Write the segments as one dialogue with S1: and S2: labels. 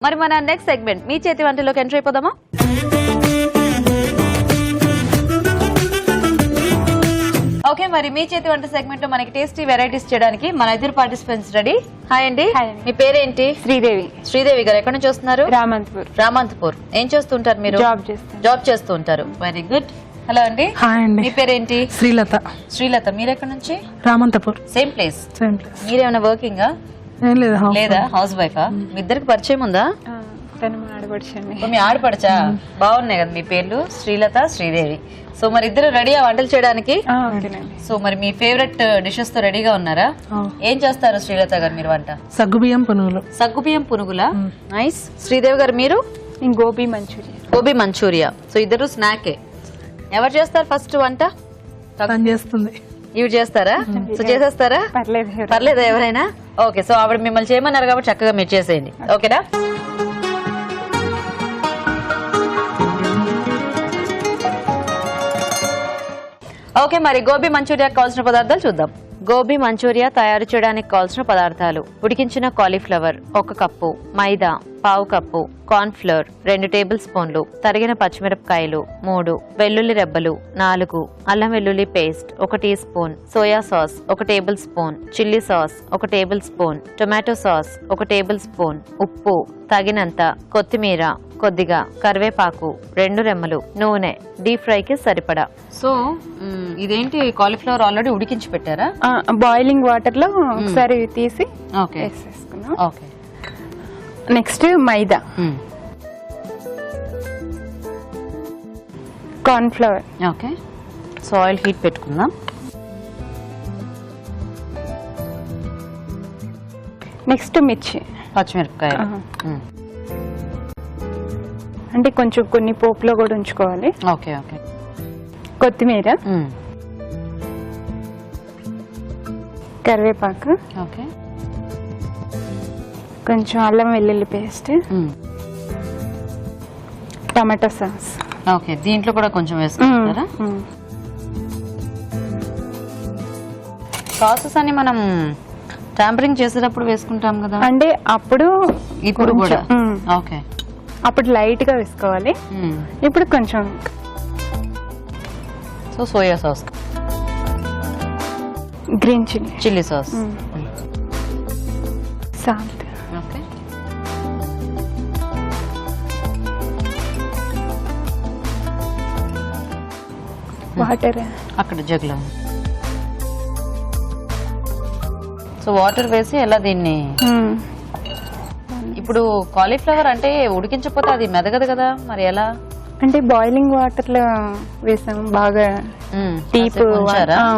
S1: మరి మన next segment మీ చేతి వంటలోకి ఎంటర్ అయిపోదామా? ఓకే, మరి మీ చేతి వంట సెగ్మెంట్ లో మనకి టేస్టీ వెరైటీస్ చేయడానికి మన ఇద్దరు పార్టిసిపెంట్స్ రెడీ. హాయ్ అండి, మీ పేరేంటి?
S2: శ్రీదేవి.
S1: శ్రీదేవి గారు ఎక్కడి నుంచి వస్తున్నారు?
S2: రామంతపూర్.
S1: రామంతపూర్. ఏం చేస్తుంటారు మీరు? జాబ్ చేస్తూ ఉంటారు. Very good. హలో అండి.
S3: హాయ్ అండి.
S1: మీ పేరేంటి?
S3: శ్రీలత.
S1: శ్రీలత. మీరు ఎక్కడి నుంచి?
S3: రామంతపూర్.
S1: Same place. మీరేమైనా వర్కింగ్?
S3: ఏం లేదా,
S1: లేదా హౌస్ వైఫా? మీ ఇద్దరికి పరిచయం ఉందా? మీ ఆడపడచా? బాగున్నాయి కదా మీ పేర్లు, శ్రీలత శ్రీదేవి. సో మరి ఇద్దరు రెడీ ఆ వంటలు చేయడానికి? సో మరి మీ ఫేవరెట్ డిషెస్ తో రెడీగా ఉన్నారా? ఏం చేస్తారు శ్రీలత గారు మీరు వంట?
S3: సగ్గుబియ్యం పునుగులు.
S1: సగ్గుబియ్యం పునుగులా? నైస్. శ్రీదేవి గారు మీరు?
S2: Gobi manchurian.
S1: Gobi manchurian. So ఇద్దరు స్నాకే. ఎవరు చేస్తారు ఫస్ట్ వంట?
S3: చేస్తుంది.
S1: ఇవి చేస్తారా? సో చేసేస్తారా? పర్లేదు ఎవరైనా? ఓకే, సో ఆవిడ మిమ్మల్ని చేయమన్నారు కాబట్టి చక్కగా మీరు చేసేయండి. ఓకేనా? ఓకే, మరి గోబీ మంచూరియా కావాల్సిన పదార్థాలు చూద్దాం. గోబీ మంచూరియా తయారు చేయడానికి కావాల్సిన పదార్థాలు: ఉడికించిన కాలీఫ్లవర్ 1 కప్పు, మైదా పావు కప్పు, కార్న్ ఫ్లోర్ 2 టేబుల్ స్పూన్లు, తరిగిన పచ్చిమిరపకాయలు 3, వెల్లుల్లి రెబ్బలు 4, అల్లం వెల్లుల్లి paste 1 teaspoon, soya sauce 1 tablespoon, chilli sauce 1 tablespoon, tomato sauce 1 tablespoon, ఉప్పు తగినంత, కొత్తిమీర కొద్దిగా, కరివేపాకు 2 రెమ్మలు, నూనె డీప్ ఫ్రై కి సరిపడా. సో ఇదేంటి, కాలీఫ్లవర్ ఆల్రెడీ ఉడికించి పెట్టారా?
S2: బాయిలింగ్ వాటర్ లో ఒకసారి తీసి వేసేసుకున్నాం.
S1: Okay.
S2: Next maida, corn flour.
S1: Okay. So oil heat పెట్టుకుందాం.
S2: నెక్స్ట్ మిర్చి,
S1: పచ్చిమిరపకాయ.
S2: అంటే కొంచెం కొన్ని పోపులో కూడా ఉంచుకోవాలి.
S1: Okay okay.
S2: కొత్తిమీర, కరివేపాకు,
S1: ఓకే,
S2: కొంచెం అల్లం వెల్లుల్లి పేస్ట్, టమాటో సాస్.
S1: ఓకే, దీంట్లో కూడా కొంచెం వేసుకుంటారా? సాసెస్ అని మనం టాంపరింగ్ చేసేటప్పుడు వేసుకుంటాం కదా,
S2: అంటే అప్పుడు
S1: ఇప్పుడు కూడా? ఓకే.
S2: అప్పుడు లైట్ గా వేసుకోవాలి, ఇప్పుడు కొంచెం.
S1: So soya sauce,
S2: green chilli,
S1: chilli sauce,
S2: salt.
S1: Okay.
S2: Water
S1: అక్కడ జగ్లో. సో వాటర్ వేసి ఎలా దీన్ని? ఇప్పుడు కాలీఫ్లవర్ అంటే ఉడికించకపోతే అది మెదగదు కదా, మరి ఎలా?
S2: అంటే బాయిలింగ్ వాటర్ లో వేసాం, బాగా డీప్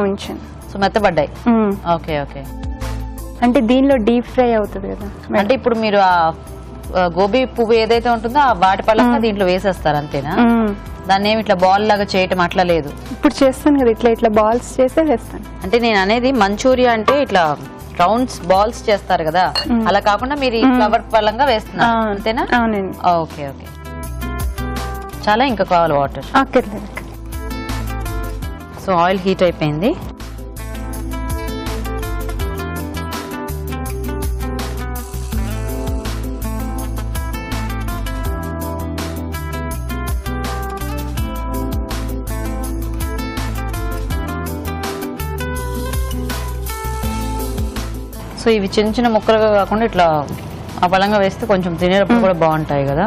S2: ఉంచాను.
S1: సో మెత్తబడ్డాయి. Okay okay.
S2: అంటే దీనిలో డీప్ ఫ్రై అవుతుంది కదా.
S1: అంటే ఇప్పుడు మీరు ఆ గోబీ పువ్వు ఏదైతే ఉంటుందో ఆ వాటి పళ్ళంగా దీంట్లో వేసేస్తారు అంతేనా? దాన్ని ఏమి ఇట్లా బాల్ లాగా చేయటం అట్లా లేదు?
S2: ఇప్పుడు చేస్తాను కదా, ఇట్లా ఇట్లా బాల్స్ చేసే వేస్తాను.
S1: అంటే నేను అనేది మంచూరియా అంటే ఇట్లా రౌండ్స్ బాల్స్ చేస్తారు కదా, అలా కాకుండా మీరు ఫ్లవర్ పళ్ళంగా వేస్తున్నారు అంతేనా?
S2: అవునండి.
S1: Okay okay. చాలా ఇంకా కావాలి వాటర్? సో ఆయిల్ హీట్ అయిపోయింది. సో ఇవి చిన్న చిన్న ముక్కలుగా కాకుండా ఇట్లా ఆ పళ్ళంగా వేస్తే కొంచెం తినేటప్పుడు కూడా బాగుంటాయి కదా.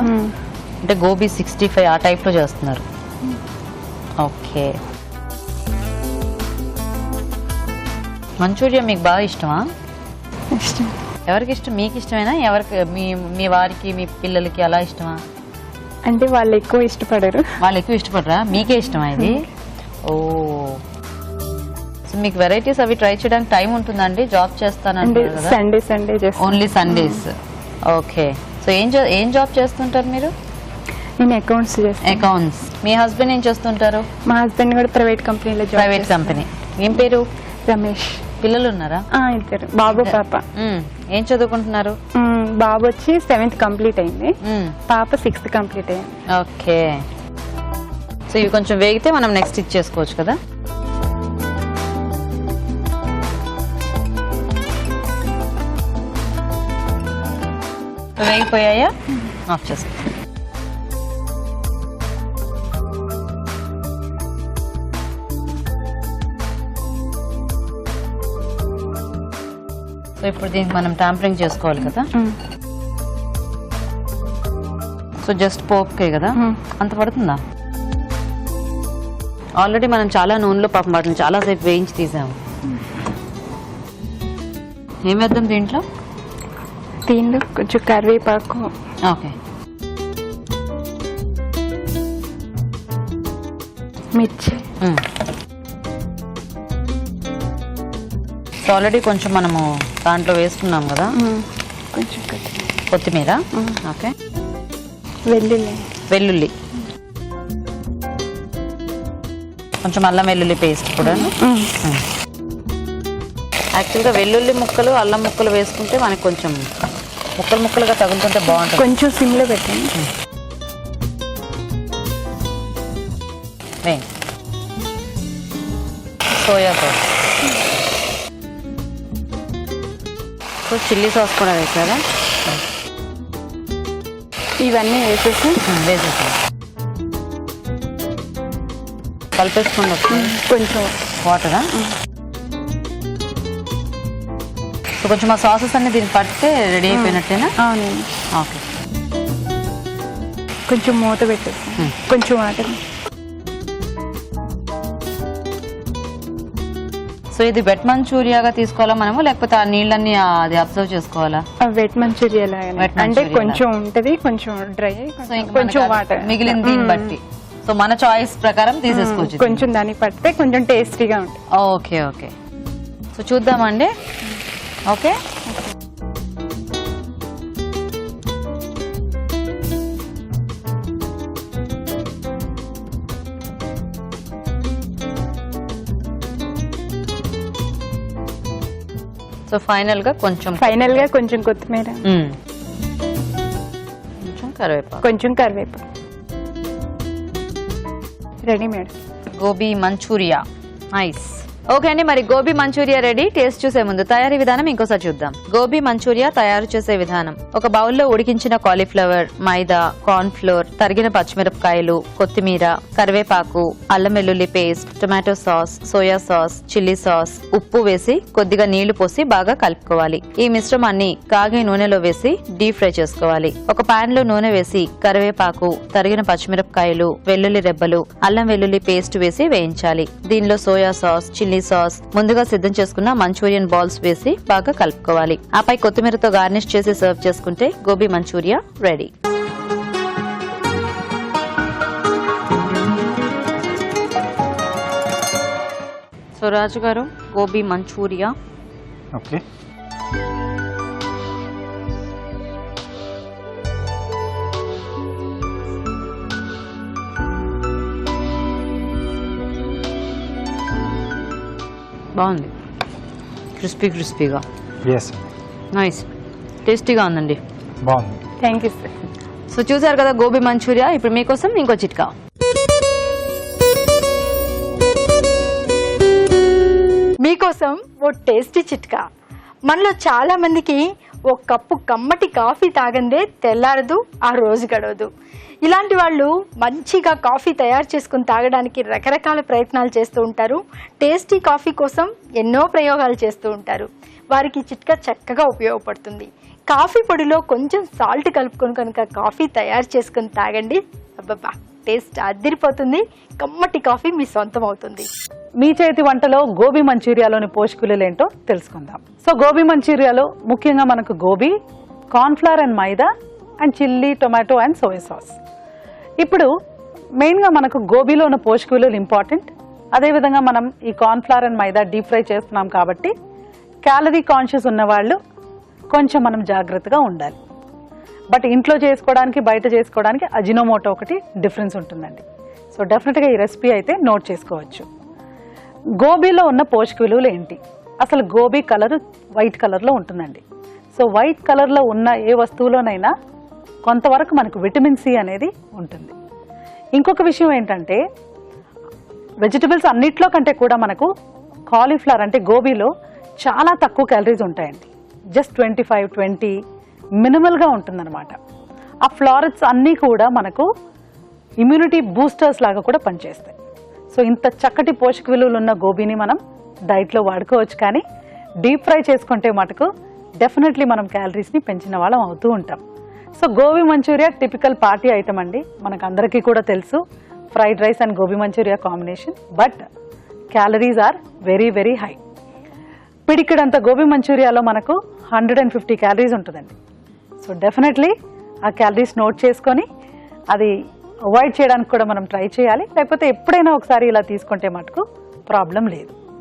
S1: అంటే గోబీ 65 ఆ టైప్ లో చేస్తున్నారు. ఓకే. మంచూరియా మీకు బాగా ఇష్టమా? ఎవరికి ఇష్టం? మీకు ఇష్టమేనా? ఎవరికి? మీ వారికి, మీ పిల్లలకి అలా ఇష్టమా?
S2: అంటే వాళ్ళు ఎక్కువ ఇష్టపడరు.
S1: వాళ్ళు ఎక్కువ ఇష్టపడరా? మీకే ఇష్టమా ఇది? ఓ. సో మీకు వెరైటీస్ అవి ట్రై చేయడానికి టైం ఉంటుందా అండి? జాబ్ చేస్తానంటే
S2: Sunday
S1: only Sundays. Okay. So ఏం జాబ్ చేస్తుంటారు మీరు?
S2: నేను అకౌంట్స్ చేస్తాను.
S1: అకౌంట్స్. మీ హస్బెండ్ ఏం చేస్తుంటారు?
S2: మా హస్బెండ్ కూడా ప్రైవేట్ కంపెనీలో.
S1: Private company. ఏం పేరు?
S2: రమేష్.
S1: పిల్లలు ఉన్నారా?
S2: ఇద్దరు, బాబు పాప.
S1: ఏం చదువుకుంటున్నారు?
S2: బాబు వచ్చి 7th కంప్లీట్ అయింది, పాప 6th కంప్లీట్ అయింది.
S1: ఓకే. సో ఇవి కొంచెం వేగితే మనం నెక్స్ట్ ఇచ్చేసుకోవచ్చు కదా. వేగిపోయాయా? ఆఫ్ చేసుకో. సో ఇప్పుడు దీనికి మనం ట్యాంపరింగ్ చేసుకోవాలి కదా. సో జస్ట్ పోపుకే కదా, అంత పడుతుందా? ఆల్రెడీ మనం చాలా నూనెలో పాపం వాటిని చాలాసేపు వేయించి తీసాము. ఏం వేద్దాం దీంట్లో?
S2: కొంచెం కరివేపాకు.
S1: ఓకే.
S2: మిర్చి.
S1: ఆల్రెడీ కొంచెం మనము దాంట్లో వేసుకున్నాం కదా.
S2: కొంచెం
S1: కొత్తిమీర. ఓకే. వెల్లుల్లి కొంచెం అల్లం వెల్లుల్లి పేస్ట్ కూడా. యాక్చువల్గా వెల్లుల్లి ముక్కలు అల్లం ముక్కలు వేసుకుంటే మనకి కొంచెం ముక్కలుగా తగులుతుంటే బాగుంటుంది.
S2: కొంచెం సిమ్లో పెట్టండి.
S1: Soya sauce. So chilli sauce కూడా వేసారా?
S2: ఇవన్నీ వేసేసాం.
S1: కలిపేసుకోండి.
S2: కొంచెం
S1: వాటరా? సో కొంచెం ఆ సాసెస్ అన్ని దీన్ని పడితే రెడీ అయిపోయినట్టేనా?
S2: అవునండి.
S1: ఓకే.
S2: కొంచెం మూత పెట్టేస్తాం. కొంచెం వాటర్.
S1: సో ఇది వెట్ మంచూరియాగా తీసుకోవాలా మనము, లేకపోతే ఆ నీళ్ళన్ని అది అబ్జర్వ్ చేసుకోవాలా?
S2: వెట్ మంచూరియా అంటే కొంచెం ఉంటది, కొంచెం డ్రై, కొంచెం వాటర్
S1: మిగిలిన దీన్ని బట్టి. సో మన చాయిస్ ప్రకారం తీసేసుకోవచ్చు.
S2: కొంచెం దాన్ని పడితే కొంచెం టేస్టీగా ఉంటుంది.
S1: Okay okay. సో చూద్దామండి. ఓకే. సో ఫైనల్ గా కొంచెం
S2: కొత్తిమీర, కొంచెం కరివేపాకు. Ready madam.
S1: Gobi manchurian. Nice. Okay అండి, మరి గోబీ మంచూరియా రెడీ. టేస్ట్ చూసే ముందు తయారీ విధానం ఇంకోసారి చూద్దాం. గోబీ మంచూరియా తయారు చేసే విధానం: ఒక బౌల్లో ఉడికించిన కాలీఫ్లవర్, మైదా, కార్న్ ఫ్లోర్, తరిగిన పచ్చిమిరపకాయలు, కొత్తిమీర, కరివేపాకు, అల్లం వెల్లుల్లి paste, tomato sauce, soya sauce, chilli sauce, ఉప్పు వేసి కొద్దిగా నీళ్లు పోసి బాగా కలుపుకోవాలి. ఈ మిశ్రమాన్ని కాగే నూనెలో వేసి డీప్ ఫ్రై చేసుకోవాలి. ఒక పాన్ లో నూనె వేసి కరివేపాకు, తరిగిన పచ్చిమిరపకాయలు, వెల్లుల్లి రెబ్బలు, అల్లం వెల్లుల్లి పేస్ట్ వేసి వేయించాలి. దీనిలో సోయా సాస్, చిల్లీ సాస్, ముందుగా సిద్ధం చేసుకున్న మంచూరియన్ బాల్స్ వేసి బాగా కలుపుకోవాలి. ఆపై కొత్తిమీరతో గార్నిష్ చేసి సర్వ్ చేసుకుంటే గోబీ మంచూరియా రెడీ. సో రాజు గారు, గోబీ మంచూరియా.
S4: ఓకే.
S1: బాగుంది, క్రిస్పీగా.
S4: ఎస్.
S1: నైస్, టేస్టీగా ఉందండి.
S4: బాగుంది.
S2: Thank you sir.
S1: సో చూసారు కదా గోబీ మంచూరియా. ఇప్పుడు మీకోసం ఇంకో చిట్కా.
S5: మీకోసం ఓ టేస్టీ చిట్కా. మనలో చాలా మందికి ఓ కప్పు కమ్మటి కాఫీ తాగందే తెల్లారదు, ఆ రోజు గడవదు. ఇలాంటి వాళ్ళు మంచిగా కాఫీ తయారు చేసుకుని తాగడానికి రకరకాల ప్రయత్నాలు చేస్తూ ఉంటారు. టేస్టీ కాఫీ కోసం ఎన్నో ప్రయోగాలు చేస్తూ ఉంటారు. వారికి చిట్కా చక్కగా ఉపయోగపడుతుంది. కాఫీ పొడిలో కొంచెం సాల్ట్ కలుపుకొని కనుక కాఫీ తయారు చేసుకుని తాగండి. అబ్బబ్బా, టేస్ట్ అదిరిపోతుంది. కమ్మటి కాఫీ మీ సొంతం అవుతుంది.
S6: మీ చేతి వంటలో గోబీ మంచూరియాలోని పోషకులు ఏంటో తెలుసుకుందాం. సో గోబీ మంచూరియాలో ముఖ్యంగా మనకు gobi, cornflour and maida and chilli, tomato and soya sauce. ఇప్పుడు మెయిన్గా మనకు గోబీలో ఉన్న పోషక విలువలు ఇంపార్టెంట్. అదేవిధంగా మనం ఈ cornflour and maida deep fry చేస్తున్నాం కాబట్టి క్యాలరీ కాన్షియస్ ఉన్న వాళ్ళు కొంచెం మనం జాగ్రత్తగా ఉండాలి. బట్ ఇంట్లో చేసుకోవడానికి బయట చేసుకోవడానికి అజినోమోటో ఒకటి డిఫరెన్స్ ఉంటుందండి. సో డెఫినెట్గా ఈ రెసిపీ అయితే నోట్ చేసుకోవచ్చు. గోబీలో ఉన్న పోషక విలువలు ఏంటి? అసలు గోబీ కలర్ వైట్ కలర్లో ఉంటుందండి. సో వైట్ కలర్లో ఉన్న ఏ వస్తువులోనైనా కొంతవరకు మనకు విటమిన్ సి అనేది ఉంటుంది. ఇంకొక విషయం ఏంటంటే వెజిటబుల్స్ అన్నిట్లో కంటే కూడా మనకు కాలీఫ్లవర్ అంటే గోబీలో చాలా తక్కువ క్యాలరీస్ ఉంటాయండి. జస్ట్ 25-20 మినిమల్గా ఉంటుందన్నమాట. ఆ ఫ్లారెట్స్ అన్నీ కూడా మనకు ఇమ్యూనిటీ బూస్టర్స్ లాగా కూడా పనిచేస్తాయి. సో ఇంత చక్కటి పోషక విలువలు ఉన్న గోబీని మనం డైట్లో వాడుకోవచ్చు, కానీ డీప్ ఫ్రై చేసుకుంటే మటుకు డెఫినెట్లీ మనం క్యాలరీస్ని పెంచిన వాళ్ళం అవుతూ ఉంటాం. So gobi Manchuria typical party item అండి, మనకు అందరికీ కూడా తెలుసు. Fried rice and gobi Manchuria combination, but calories are very very high. పిడికిడంత గోబీ మంచూరియాలో మనకు 150 క్యాలరీస్ ఉంటుందండి. సో డెఫినెట్లీ ఆ క్యాలరీస్ నోట్ చేసుకొని అది అవాయిడ్ చేయడానికి కూడా మనం ట్రై చేయాలి, లేకపోతే ఎప్పుడైనా ఒకసారి ఇలా తీసుకుంటే మటుకు ప్రాబ్లం లేదు.